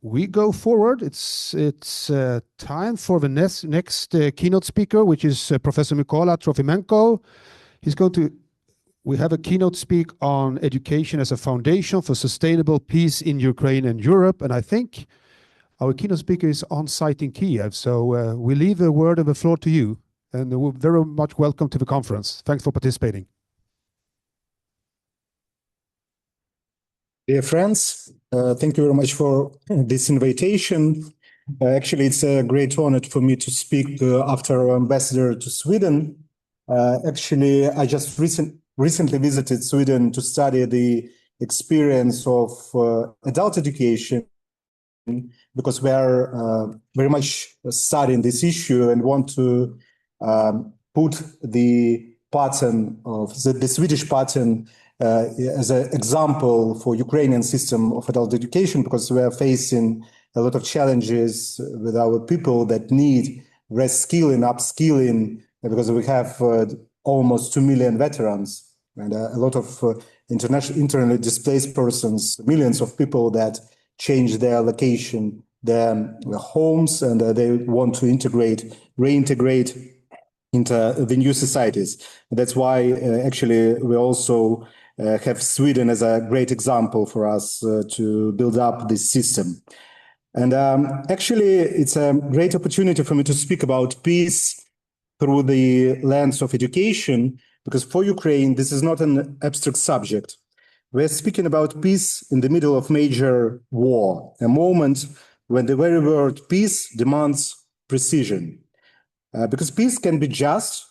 we go forward. It's time for the next keynote speaker, which is Professor Mykola Trofymenko. We have a keynote speak on education as a foundation for sustainable peace in Ukraine and Europe. And I think our keynote speaker is on site in Kyiv. So we leave the word and the floor to you. And we're very much welcome to the conference. Thanks for participating. Dear friends, thank you very much for this invitation. Actually, it's a great honor for me to speak after our ambassador to Sweden. Actually, I just recently visited Sweden to study the experience of adult education, because we are very much studying this issue and want to put the pattern of the Swedish pattern as an example for Ukrainian system of adult education, because we are facing a lot of challenges with our people that need reskilling, upskilling, because we have almost 2 million veterans and a lot of internally displaced persons, millions of people that change their location, their homes, and they want to reintegrate into the new societies. That's why actually we also have Sweden as a great example for us to build up this system. And actually, it's a great opportunity for me to speak about peace through the lens of education, because for Ukraine, this is not an abstract subject. We're speaking about peace in the middle of major war, a moment when the very word peace demands precision. Because peace can be just,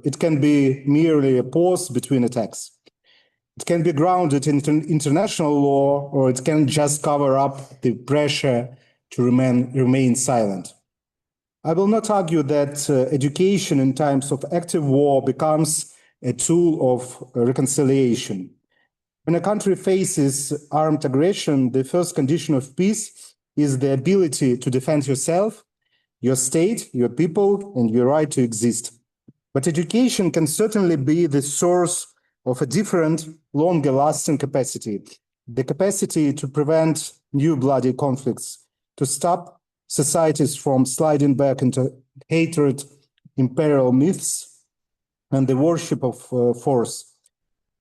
it can be merely a pause between attacks. It can be grounded in international law, or it can just cover up the pressure to remain silent. I will not argue that education in times of active war becomes a tool of reconciliation. When a country faces armed aggression, the first condition of peace is the ability to defend yourself, your state, your people, and your right to exist. But education can certainly be the source of a different, longer-lasting capacity, the capacity to prevent new bloody conflicts, to stop societies from sliding back into hatred, imperial myths, and the worship of force.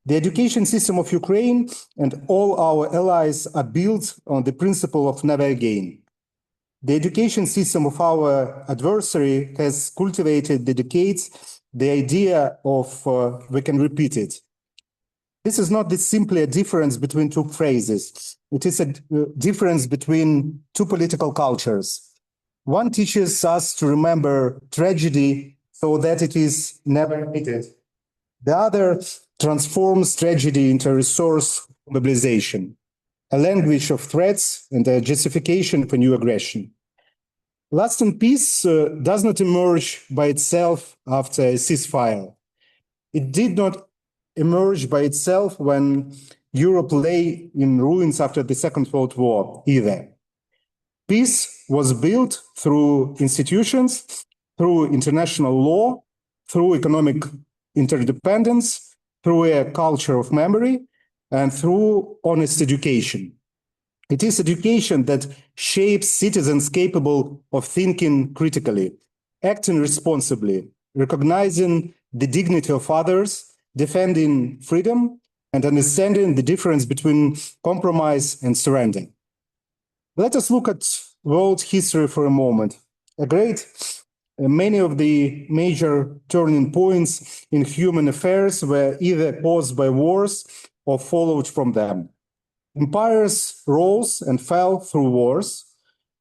The education system of Ukraine and all our allies are built on the principle of never again. The education system of our adversary has cultivated the decades the idea of we can repeat it. This is not simply a difference between two phrases. It is a difference between two political cultures. One teaches us to remember tragedy so that it is never repeated. The other transforms tragedy into a resource mobilization, a language of threats and a justification for new aggression. Lasting peace does not emerge by itself after a ceasefire. It did not emerge by itself when Europe lay in ruins after the Second World War either. Peace was built through institutions, through international law, through economic interdependence, through a culture of memory, and through honest education. It is education that shapes citizens capable of thinking critically, acting responsibly, recognizing the dignity of others, defending freedom, and understanding the difference between compromise and surrender. Let us look at world history for a moment. Many of the major turning points in human affairs were either caused by wars or followed from them. Empires rose and fell through wars.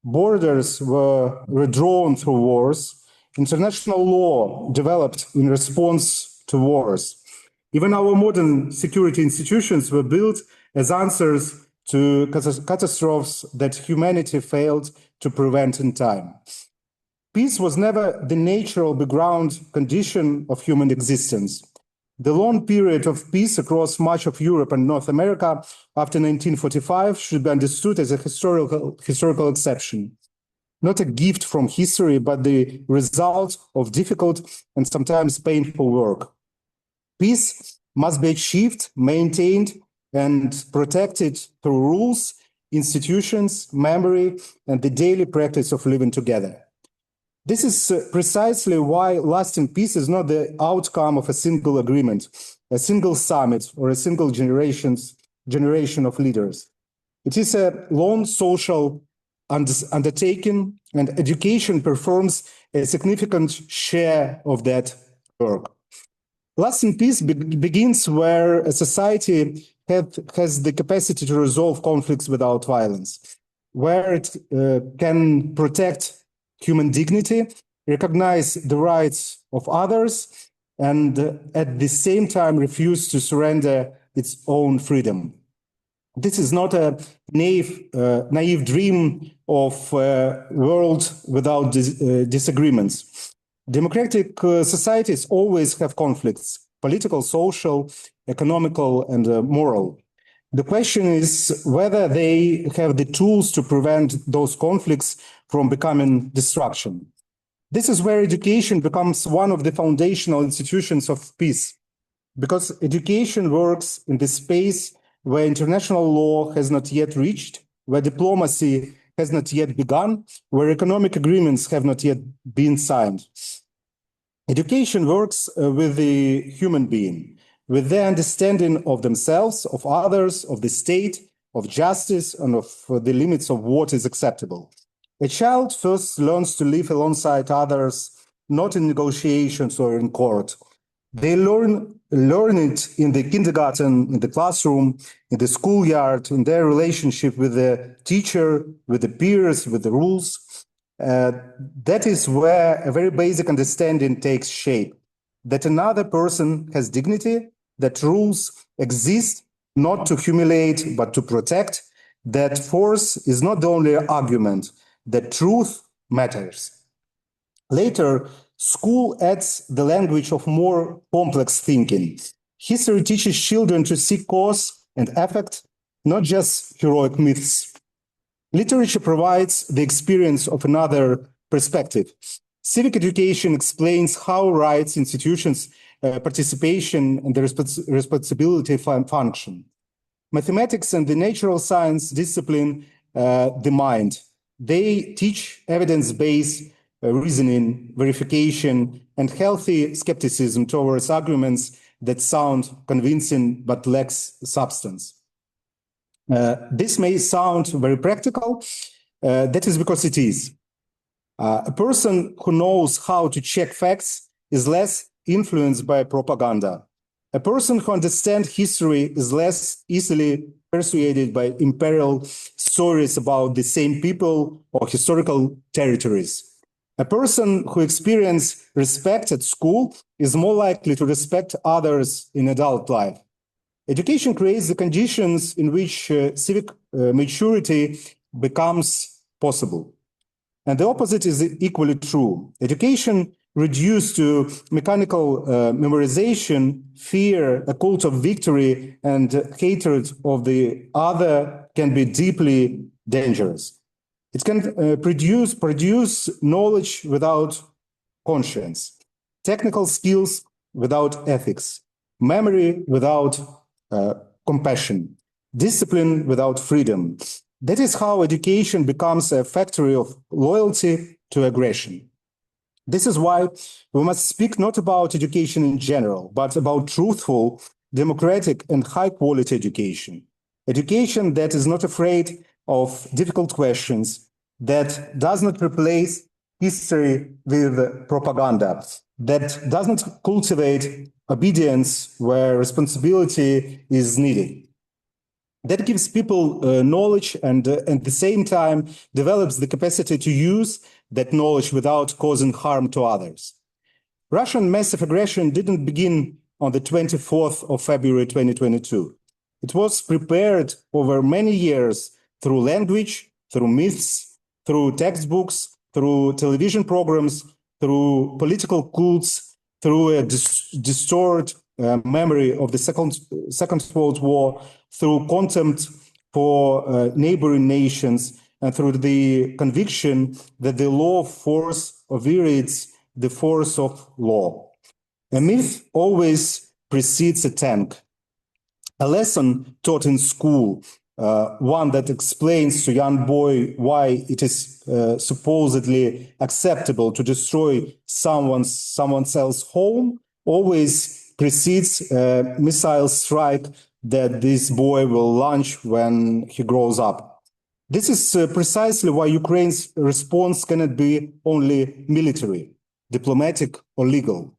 Borders were redrawn through wars. International law developed in response to wars. Even our modern security institutions were built as answers to catastrophes that humanity failed to prevent in time. Peace was never the natural background condition of human existence. The long period of peace across much of Europe and North America after 1945 should be understood as a historical exception, not a gift from history, but the result of difficult and sometimes painful work. Peace must be achieved, maintained, and protected through rules institutions, memory, and the daily practice of living together. This is precisely why lasting peace is not the outcome of a single agreement, a single summit, or a single generation of leaders. It is a long social undertaking, and education performs a significant share of that work. Lasting peace begins where a society has the capacity to resolve conflicts without violence, where it can protect human dignity, recognize the rights of others, and at the same time refuse to surrender its own freedom. This is not a naive dream of a world without disagreements. Democratic societies always have conflicts, political, social, economical, and moral. The question is whether they have the tools to prevent those conflicts from becoming destruction. This is where education becomes one of the foundational institutions of peace, because education works in the space where international law has not yet reached, where diplomacy has not yet begun, where economic agreements have not yet been signed. Education works with the human being, with their understanding of themselves, of others, of the state, of justice, and of the limits of what is acceptable. A child first learns to live alongside others, not in negotiations or in court. They learn it in the kindergarten, in the classroom, in the schoolyard, in their relationship with the teacher, with the peers, with the rules. That is where a very basic understanding takes shape, that another person has dignity, that rules exist not to humiliate, but to protect, that force is not the only argument, that truth matters. Later, school adds the language of more complex thinking. History teaches children to see cause and effect, not just heroic myths. Literature provides the experience of another perspective. Civic education explains how rights, institutions, participation, and the responsibility function. Mathematics and the natural science discipline the mind. They teach evidence-based reasoning, verification, and healthy skepticism towards arguments that sound convincing but lacks substance. This may sound very practical. That is because it is. A person who knows how to check facts is less influenced by propaganda. A person who understands history is less easily persuaded by imperial stories about the same people or historical territories. A person who experiences respect at school is more likely to respect others in adult life. Education creates the conditions in which civic maturity becomes possible. And the opposite is equally true. Education reduced to mechanical memorization, fear, a cult of victory, and hatred of the other can be deeply dangerous. It can produce knowledge without conscience, technical skills without ethics, memory without compassion, discipline without freedom. That is how education becomes a factory of loyalty to aggression. This is why we must speak not about education in general, but about truthful, democratic, and high-quality education. Education that is not afraid of difficult questions, that does not replace history with propaganda, that does not cultivate obedience where responsibility is needed. That gives people knowledge and at the same time develops the capacity to use that knowledge without causing harm to others. Russian massive aggression didn't begin on the 24th of February 2022. It was prepared over many years through language, through myths, through textbooks, through television programs, through political cults, through a distorted memory of the Second World War, through contempt for neighboring nations, and through the conviction that the law of force overrides the force of law. A myth always precedes a tank. A lesson taught in school, one that explains to young boy why it is supposedly acceptable to destroy someone else's home, always precedes a missile strike that this boy will launch when he grows up. This is precisely why Ukraine's response cannot be only military, diplomatic, or legal.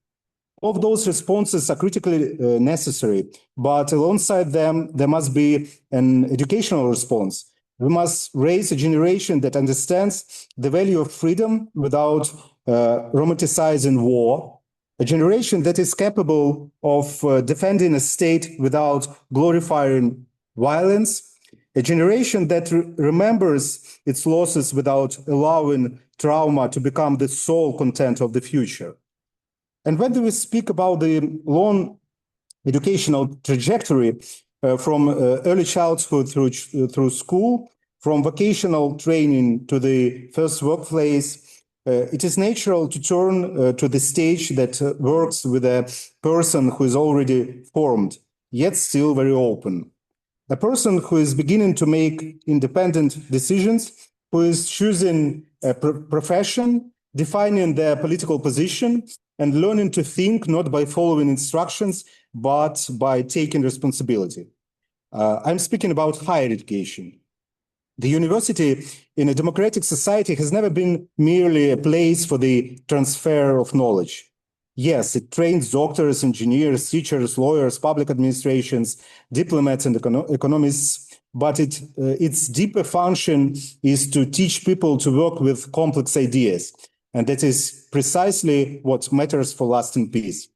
All of those responses are critically necessary, but alongside them, there must be an educational response. We must raise a generation that understands the value of freedom without romanticizing war, a generation that is capable of defending a state without glorifying violence, a generation that remembers its losses without allowing trauma to become the sole content of the future. And when we speak about the long educational trajectory from early childhood through school, from vocational training to the first workplace, it is natural to turn to the stage that works with a person who is already formed, yet still very open. A person who is beginning to make independent decisions, who is choosing a profession, defining their political position, and learning to think not by following instructions, but by taking responsibility. I'm speaking about higher education. The university in a democratic society has never been merely a place for the transfer of knowledge. Yes, it trains doctors, engineers, teachers, lawyers, public administrations, diplomats, and economists, but its deeper function is to teach people to work with complex ideas. And that is precisely what matters for lasting peace.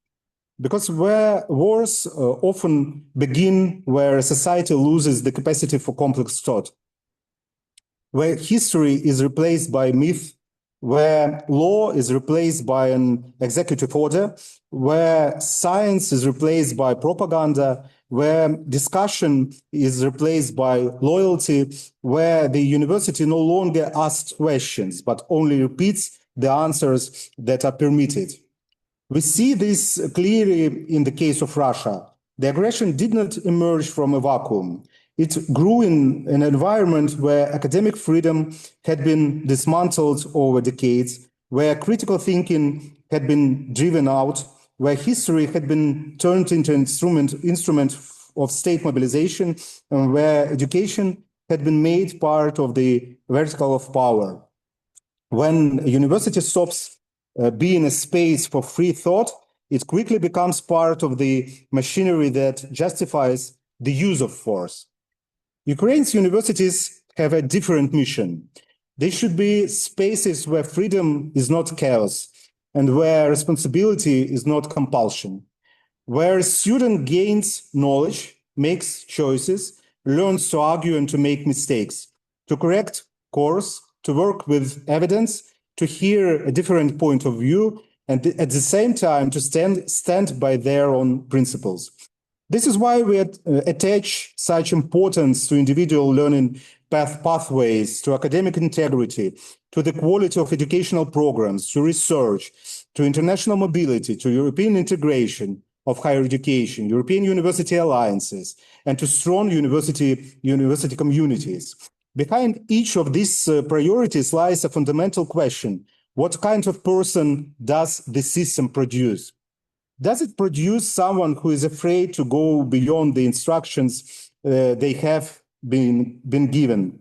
Because where wars often begin where a society loses the capacity for complex thought, where history is replaced by myth, where law is replaced by an executive order, where science is replaced by propaganda, where discussion is replaced by loyalty, where the university no longer asks questions, but only repeats the answers that are permitted. We see this clearly in the case of Russia. The aggression did not emerge from a vacuum. It grew in an environment where academic freedom had been dismantled over decades, where critical thinking had been driven out, where history had been turned into an instrument of state mobilization, and where education had been made part of the vertical of power. When a university stops being a space for free thought, it quickly becomes part of the machinery that justifies the use of force. Ukraine's universities have a different mission. They should be spaces where freedom is not chaos and where responsibility is not compulsion, where a student gains knowledge, makes choices, learns to argue and to make mistakes, to correct course, to work with evidence, to hear a different point of view, and at the same time to stand by their own principles. This is why we attach such importance to individual learning pathways, to academic integrity, to the quality of educational programs, to research, to international mobility, to European integration of higher education, European university alliances, and to strong university communities. Behind each of these priorities lies a fundamental question: what kind of person does the system produce? Does it produce someone who is afraid to go beyond the instructions they have been given?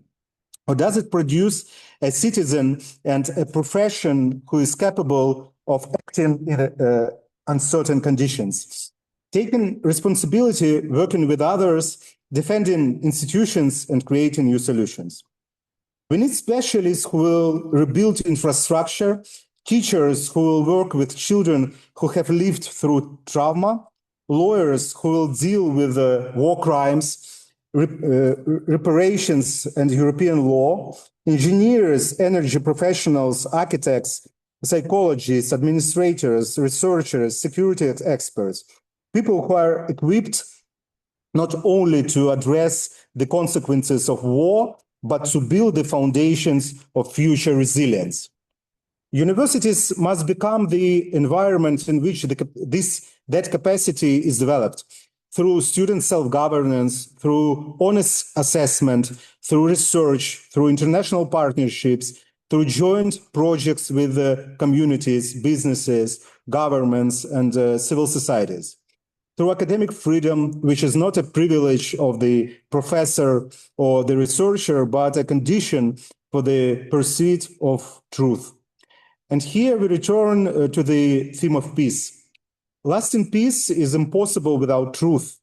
Or does it produce a citizen and a profession who is capable of acting in uncertain conditions, taking responsibility, working with others, defending institutions, and creating new solutions? We need specialists who will rebuild infrastructure, teachers who will work with children who have lived through trauma, lawyers who will deal with war crimes, reparations and European law, engineers, energy professionals, architects, psychologists, administrators, researchers, security experts, people who are equipped not only to address the consequences of war, but to build the foundations of future resilience. Universities must become the environment in which that capacity is developed. through student self-governance, through honest assessment, through research, through international partnerships, through joint projects with communities, businesses, governments, and civil societies. Through academic freedom, which is not a privilege of the professor or the researcher, but a condition for the pursuit of truth. And here we return to the theme of peace. Lasting peace is impossible without truth.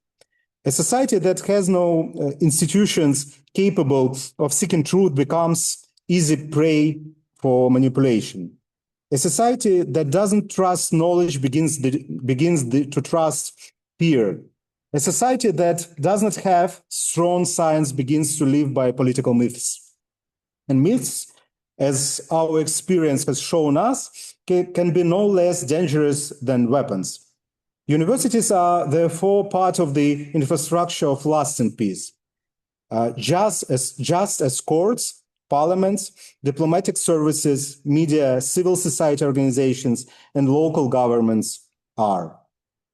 A society that has no institutions capable of seeking truth becomes easy prey for manipulation. A society that doesn't trust knowledge begins to trust fear. A society that does not have strong science begins to live by political myths. And myths, as our experience has shown us, can be no less dangerous than weapons. Universities are therefore part of the infrastructure of lasting peace, just as courts, parliaments, diplomatic services, media, civil society organizations, and local governments are.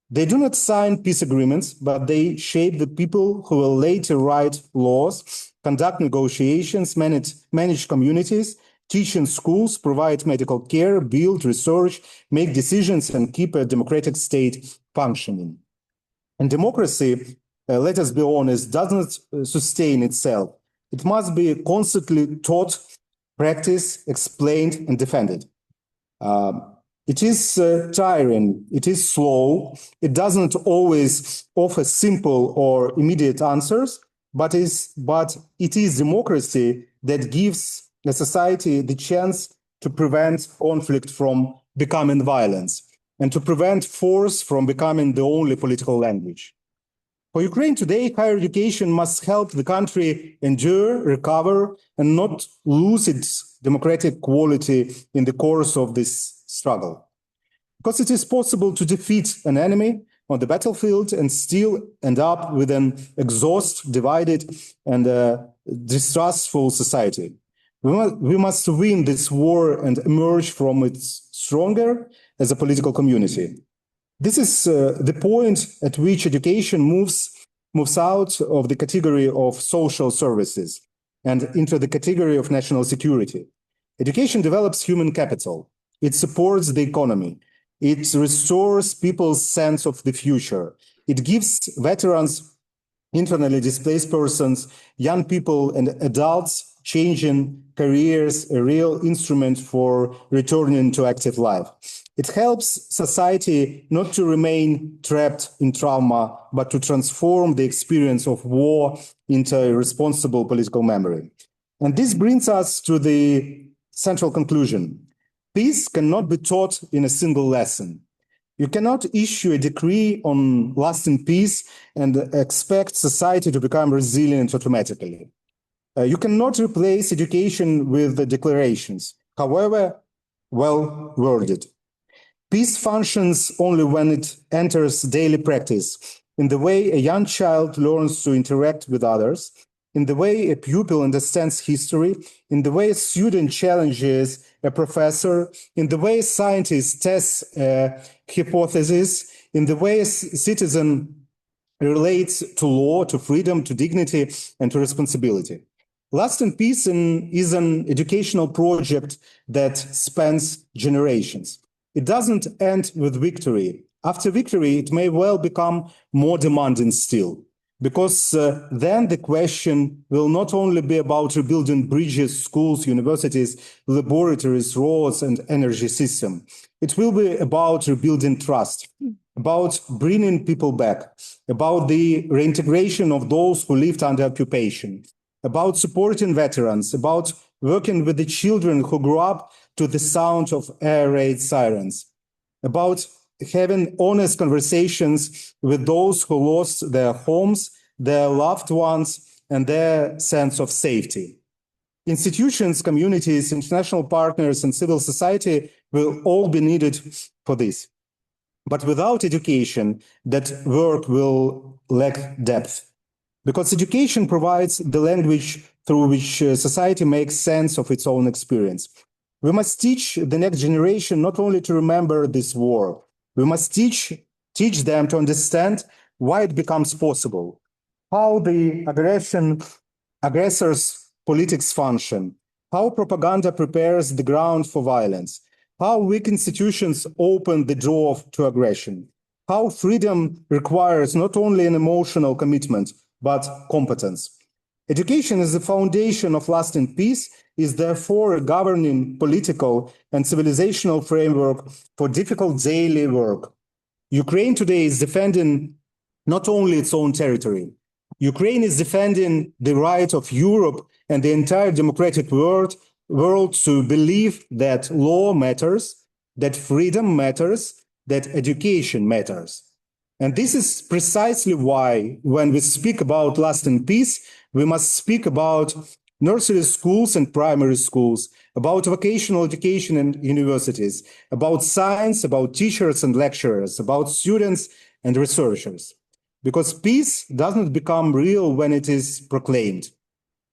They do not sign peace agreements, but they shape the people who will later write laws, conduct negotiations, manage communities, teach in schools, provide medical care, build, research, make decisions, and keep a democratic state functioning. And democracy, let us be honest, does not sustain itself. It must be constantly taught, practiced, explained, and defended. It is tiring, it is slow, it doesn't always offer simple or immediate answers, but it is democracy that gives a society the chance to prevent conflict from becoming violence and to prevent force from becoming the only political language. For Ukraine today, higher education must help the country endure, recover, and not lose its democratic quality in the course of this struggle. Because it is possible to defeat an enemy on the battlefield and still end up with an exhausted, divided, and distrustful society. We must win this war and emerge from it stronger as a political community. This is the point at which education moves out of the category of social services and into the category of national security. Education develops human capital. It supports the economy. It restores people's sense of the future. It gives veterans, internally displaced persons, young people, and adults changing careers a real instrument for returning to active life. It helps society not to remain trapped in trauma, but to transform the experience of war into a responsible political memory. And this brings us to the central conclusion. Peace cannot be taught in a single lesson. You cannot issue a decree on lasting peace and expect society to become resilient automatically. You cannot replace education with the declarations, however well worded. Peace functions only when it enters daily practice, in the way a young child learns to interact with others, in the way a pupil understands history, in the way a student challenges a professor, in the way a scientist tests a hypothesis, in the way a citizen relates to law, to freedom, to dignity, and to responsibility. Lasting Peace is an educational project that spans generations. It doesn't end with victory. After victory, it may well become more demanding still, because then the question will not only be about rebuilding bridges, schools, universities, laboratories, roads, and energy system. It will be about rebuilding trust, about bringing people back, about the reintegration of those who lived under occupation, about supporting veterans, about working with the children who grew up to the sound of air raid sirens, about having honest conversations with those who lost their homes, their loved ones, and their sense of safety. Institutions, communities, international partners, and civil society will all be needed for this. But without education, that work will lack depth. Because education provides the language through which society makes sense of its own experience. We must teach the next generation not only to remember this war, we must teach them to understand why it becomes possible, how the aggressors' politics function, how propaganda prepares the ground for violence, how weak institutions open the door to aggression, how freedom requires not only an emotional commitment, but competence. Education is the foundation of lasting peace, is therefore a governing political and civilizational framework for difficult daily work. Ukraine today is defending not only its own territory. Ukraine is defending the right of Europe and the entire democratic world to believe that law matters, that freedom matters, that education matters. And this is precisely why, when we speak about lasting peace, we must speak about nursery schools and primary schools, about vocational education and universities, about science, about teachers and lecturers, about students and researchers. Because peace doesn't become real when it is proclaimed.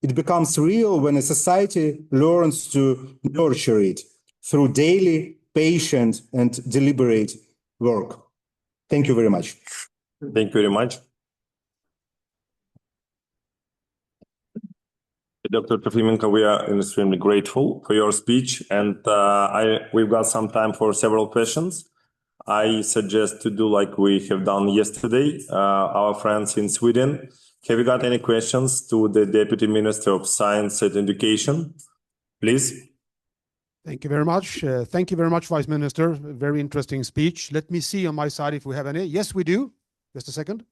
It becomes real when a society learns to nurture it through daily, patient, and deliberate work. Thank you very much. Thank you very much. Dr. Trofymenko, we are extremely grateful for your speech, and we've got some time for several questions. I suggest to do like we have done yesterday. Our friends in Sweden, have you got any questions to the Deputy Minister of Science and Education? Please. Thank you very much. Thank you very much, Vice Minister. Very interesting speech. Let me see on my side if we have any. Yes, we do. Just a second.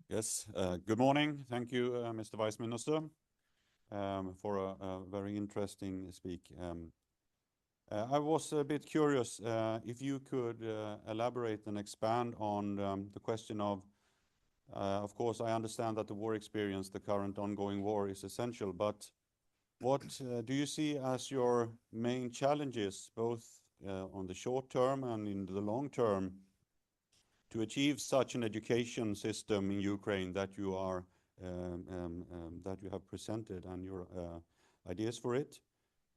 Yes, good morning. Thank you, Mr. Vice Minister, for a very interesting speak. I was a bit curious if you could elaborate and expand on the question of course, I understand that the war experience, the current ongoing war is essential, but what do you see as your main challenges, both on the short term and in the long term, to achieve such an education system in Ukraine that you are that you have presented and your ideas for it?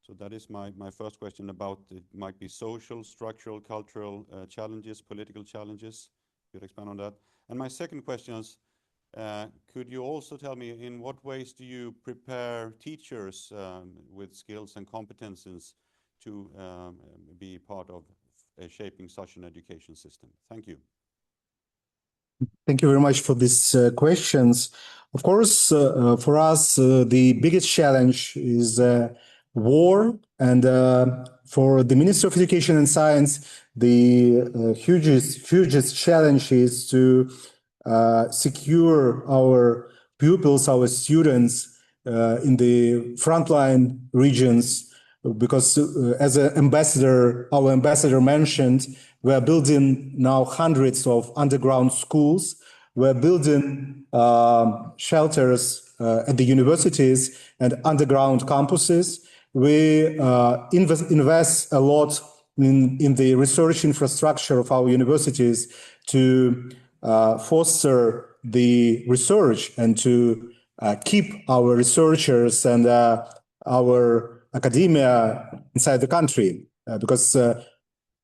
So that is my first question about it might be social, structural, cultural challenges, political challenges. Could you expand on that? And my second question is, could you also tell me in what ways do you prepare teachers with skills and competences to be part of shaping such an education system? Thank you. Thank you very much for these questions. Of course, for us, the biggest challenge is war, and for the Minister of Education and Science, the hugest challenge is to secure our pupils, our students in the frontline regions, because as our ambassador mentioned, we are building now hundreds of underground schools. We're building shelters at the universities and underground campuses. We invest a lot in the research infrastructure of our universities to foster the research and to keep our researchers and our academia inside the country, because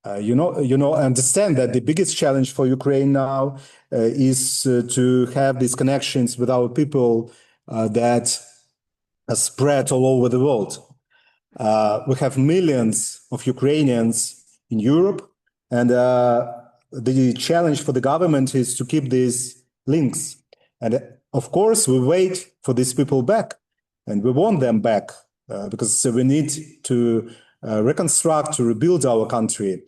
understand that the biggest challenge for Ukraine now is to have these connections with our people that are spread all over the world. We have millions of Ukrainians in Europe, and the challenge for the government is to keep these links. And of course, we wait for these people back, and we want them back because we need to reconstruct, to rebuild our country.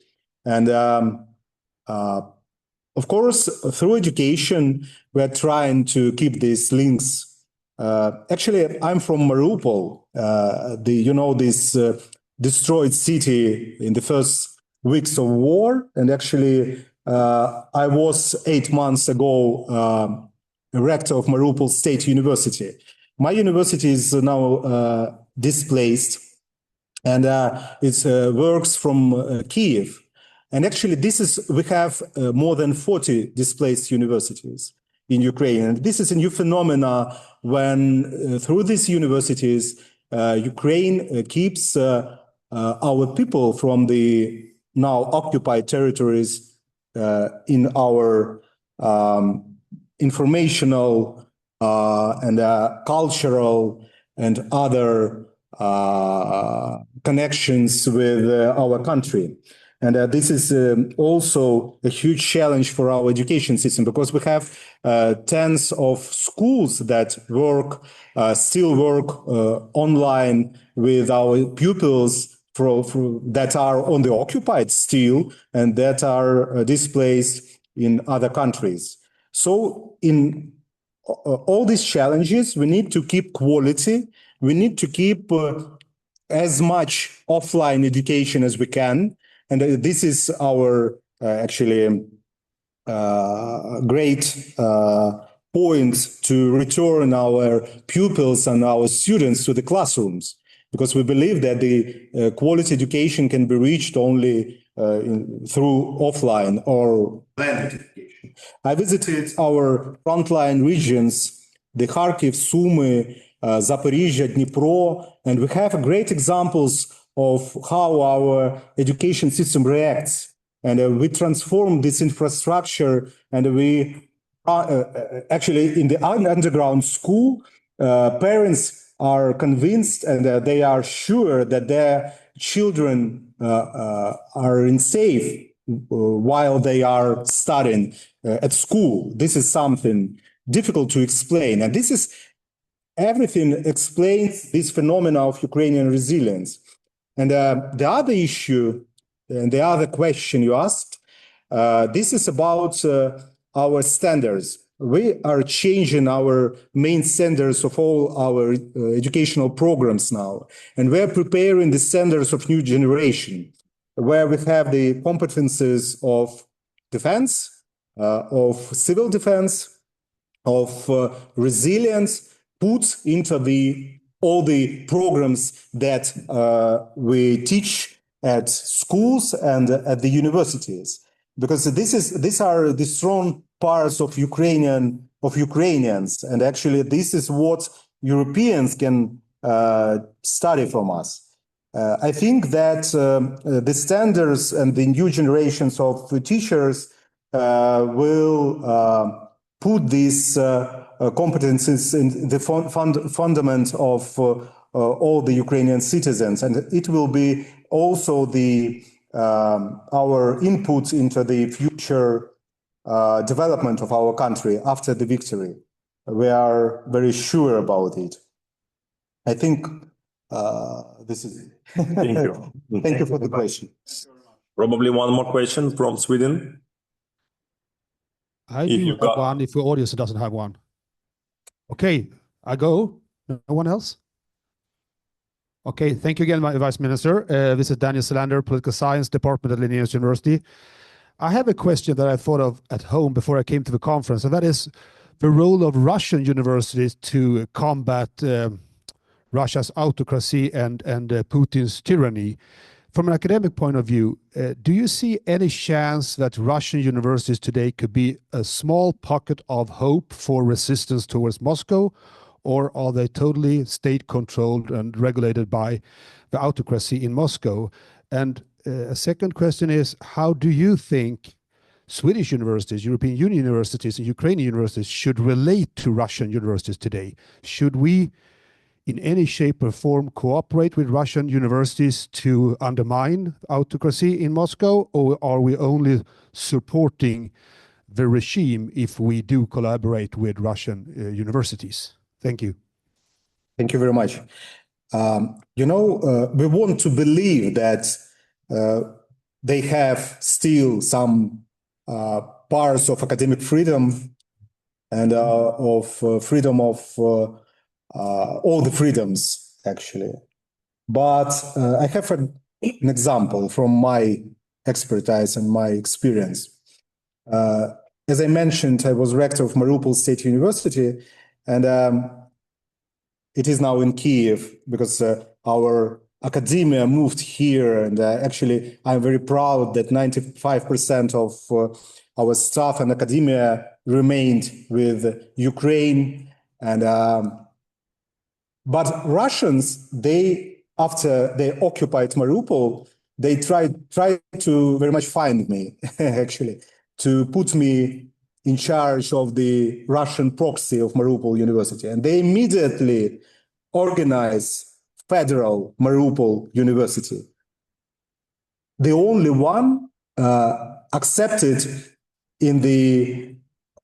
And of course, through education, we're trying to keep these links. Actually, I'm from Mariupol, this destroyed city in the first weeks of war. And actually, I was 8 months ago a rector of Mariupol State University. My university is now displaced, and it works from Kyiv. And actually, we have more than 40 displaced universities in Ukraine. And this is a new phenomena when through these universities, Ukraine keeps our people from the now occupied territories in our informational and cultural and other connections with our country. And this is also a huge challenge for our education system, because we have tens of schools that still work online with our pupils that are on the occupied still and that are displaced in other countries. So in all these challenges, we need to keep quality. We need to keep as much offline education as we can. And this is our actually great point to return our pupils and our students to the classrooms, because we believe that the quality education can be reached only through offline or blended education. I visited our frontline regions, the Kharkiv, Sumy, Zaporizhia, Dnipro, and we have great examples of how our education system reacts. And we transform this infrastructure, and we actually in the underground school, parents are convinced and they are sure that their children are in safe while they are studying at school. This is something difficult to explain. And this is everything explains this phenomena of Ukrainian resilience. And the other issue and the other question you asked, this is about our standards. We are changing our main standards of all our educational programs now. And we're preparing the standards of new generation, where we have the competences of defense, of civil defense, of resilience, put into all the programs that we teach at schools and at the universities, because these are the strong parts of Ukrainians, and actually this is what Europeans can study from us. I think that the standards and the new generations of teachers will put these competences in the fundament of all the Ukrainian citizens, and it will be also our input into the future development of our country after the victory. We are very sure about it. I think this is it. Thank you. Thank you for the question. Probably one more question from Sweden. I do have one if the audience doesn't have one. Okay, I go. No one else? Okay, thank you again, Vice Minister. This is Daniel Selander, Political Science Department at Linnaeus University. I have a question that I thought of at home before I came to the conference, and that is the role of Russian universities to combat Russia's autocracy and Putin's tyranny. From an academic point of view, do you see any chance that Russian universities today could be a small pocket of hope for resistance towards Moscow, or are they totally state-controlled and regulated by the autocracy in Moscow? And a second question is, how do you think Swedish universities, European Union universities, and Ukrainian universities should relate to Russian universities today? Should we, in any shape or form, cooperate with Russian universities to undermine autocracy in Moscow, or are we only supporting the regime if we do collaborate with Russian universities? Thank you. Thank you very much. We want to believe that they have still some parts of academic freedom and of freedom of all the freedoms, actually. But I have an example from my expertise and my experience. As I mentioned, I was rector of Mariupol State University, and it is now in Kyiv because our academia moved here. And actually, I'm very proud that 95% of our staff and academia remained with Ukraine. And but Russians, after they occupied Mariupol, they tried to very much find me, actually, to put me in charge of the Russian proxy of Mariupol University, and they immediately organized Federal Mariupol University, the only one accepted in the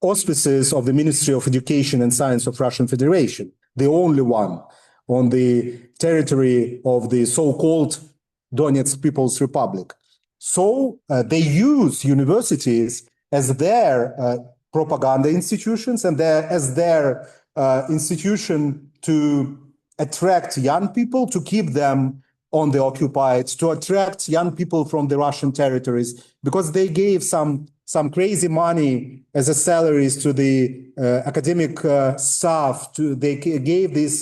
auspices of the Ministry of Education and Science of Russian Federation, the only one on the territory of the so-called Donetsk People's Republic. So they use universities as their propaganda institutions and as their institution to attract young people, to keep them on the occupied, to attract young people from the Russian territories, because they gave some crazy money as a salaries to the academic staff. They gave these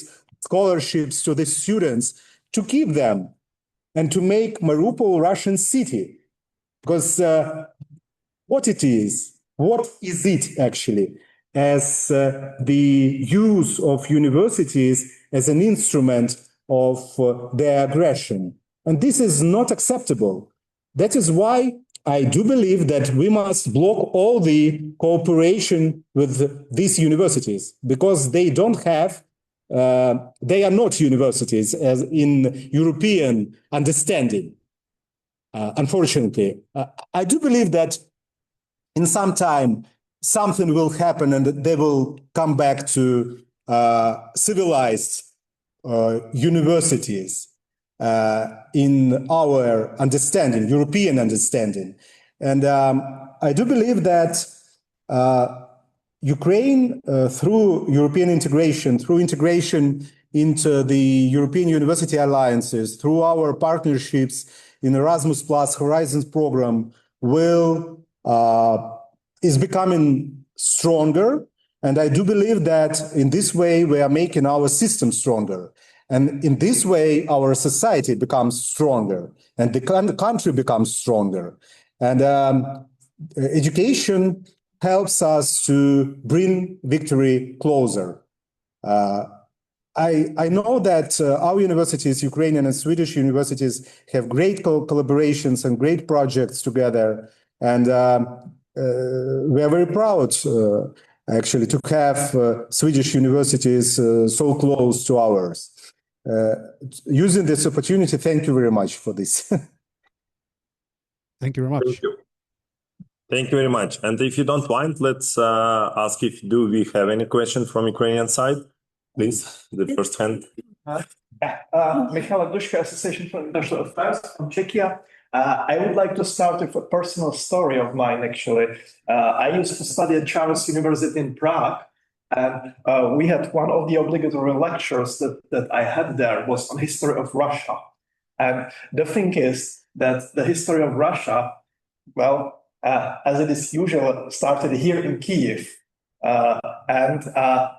scholarships to the students to keep them and to make Mariupol Russian city. Because what is it actually? As the use of universities as an instrument of their aggression. And this is not acceptable. That is why I do believe that we must block all the cooperation with these universities, because they don't have, they are not universities as in European understanding. Unfortunately, I do believe that in some time, something will happen and they will come back to civilized universities in our understanding, European understanding. And I do believe that Ukraine, through European integration, through integration into the European university alliances, through our partnerships in Erasmus Plus Horizons program, is becoming stronger. And I do believe that in this way, we are making our system stronger. And in this way, our society becomes stronger and the country becomes stronger. And education helps us to bring victory closer. I know that our universities, Ukrainian and Swedish universities, have great collaborations and great projects together. And we are very proud, actually, to have Swedish universities so close to ours. Using this opportunity, thank you very much for this. Thank you very much. Thank you. Thank you very much. And if you don't mind, let's ask if we have any questions from Ukrainian side? Please, the first hand. Mykola Trofymenko, Association for International Affairs from Czechia. I would like to start with a personal story of mine, actually. I used to study at Taras University in Prague, and we had one of the obligatory lectures that I had there was on history of Russia. And the thing is that the history of Russia, well, as it is usual, started here in Kyiv. And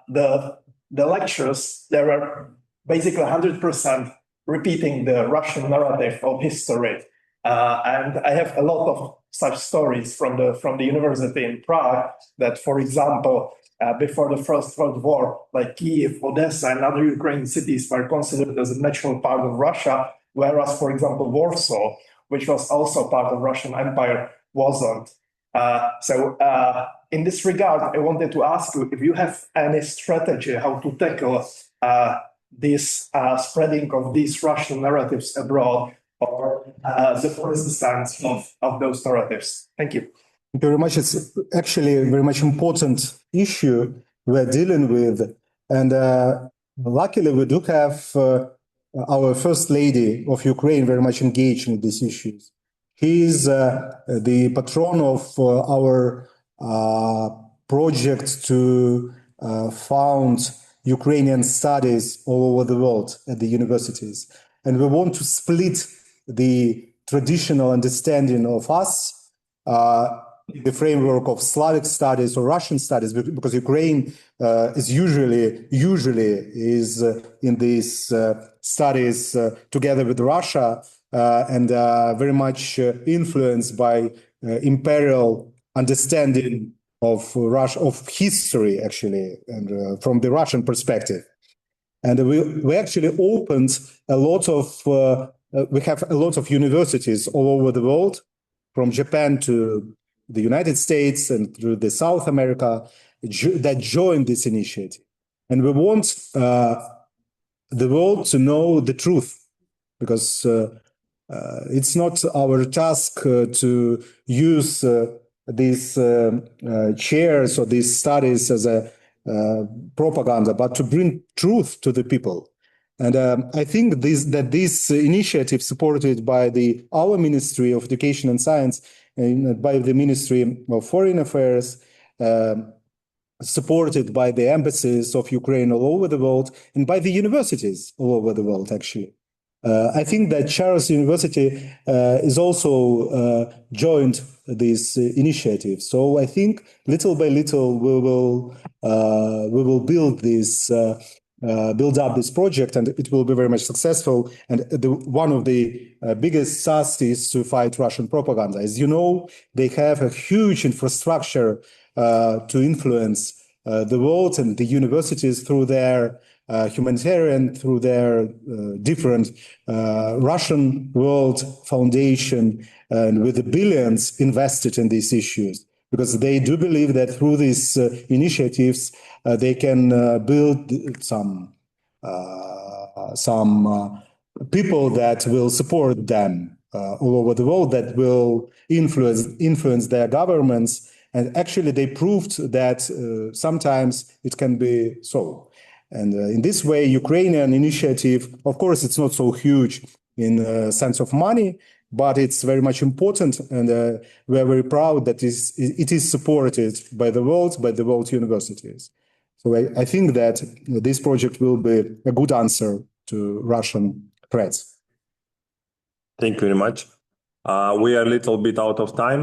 the lectures, they were basically 100% repeating the Russian narrative of history. And I have a lot of such stories from the university in Prague that, for example, before the First World War, like Kyiv, Odessa, and other Ukrainian cities were considered as a natural part of Russia, whereas, for example, Warsaw, which was also part of Russian Empire, wasn't. So in this regard, I wanted to ask you if you have any strategy how to tackle this spreading of these Russian narratives abroad, or the persistence of those narratives. Thank you. Thank you very much. It's actually a very much important issue we're dealing with. And luckily, we do have our First Lady of Ukraine very much engaged in these issues. He is the patron of our project to found Ukrainian studies all over the world at the universities. And we want to split the traditional understanding of us, the framework of Slavic studies or Russian studies, because Ukraine is usually is in these studies together with Russia and very much influenced by imperial understanding of Russia, of history, actually, and from the Russian perspective. And we actually opened a lot of we have a lot of universities all over the world, from Japan to the United States and through the South America that joined this initiative. And we want the world to know the truth, because it's not our task to use these chairs or these studies as a propaganda, but to bring truth to the people. And I think this initiative, supported by our Ministry of Education and Science and by the Ministry of Foreign Affairs, supported by the embassies of Ukraine all over the world, and by the universities all over the world, actually. I think that Taras University is also joined this initiative. So I think little by little we will build up this project, and it will be very much successful. And one of the biggest tasks is to fight Russian propaganda. As you know, they have a huge infrastructure to influence the world and the universities through their humanitarian, through their different Russian World Foundation, and with the billions invested in these issues, because they do believe that through these initiatives they can build some people that will support them all over the world, that will influence their governments. And actually, they proved that sometimes it can be so. And in this way, Ukrainian initiative, of course, it's not so huge in sense of money, but it's very much important. And we are very proud that it is supported by the world universities. So I think that this project will be a good answer to Russian threats. Thank you very much. We are a little bit out of time.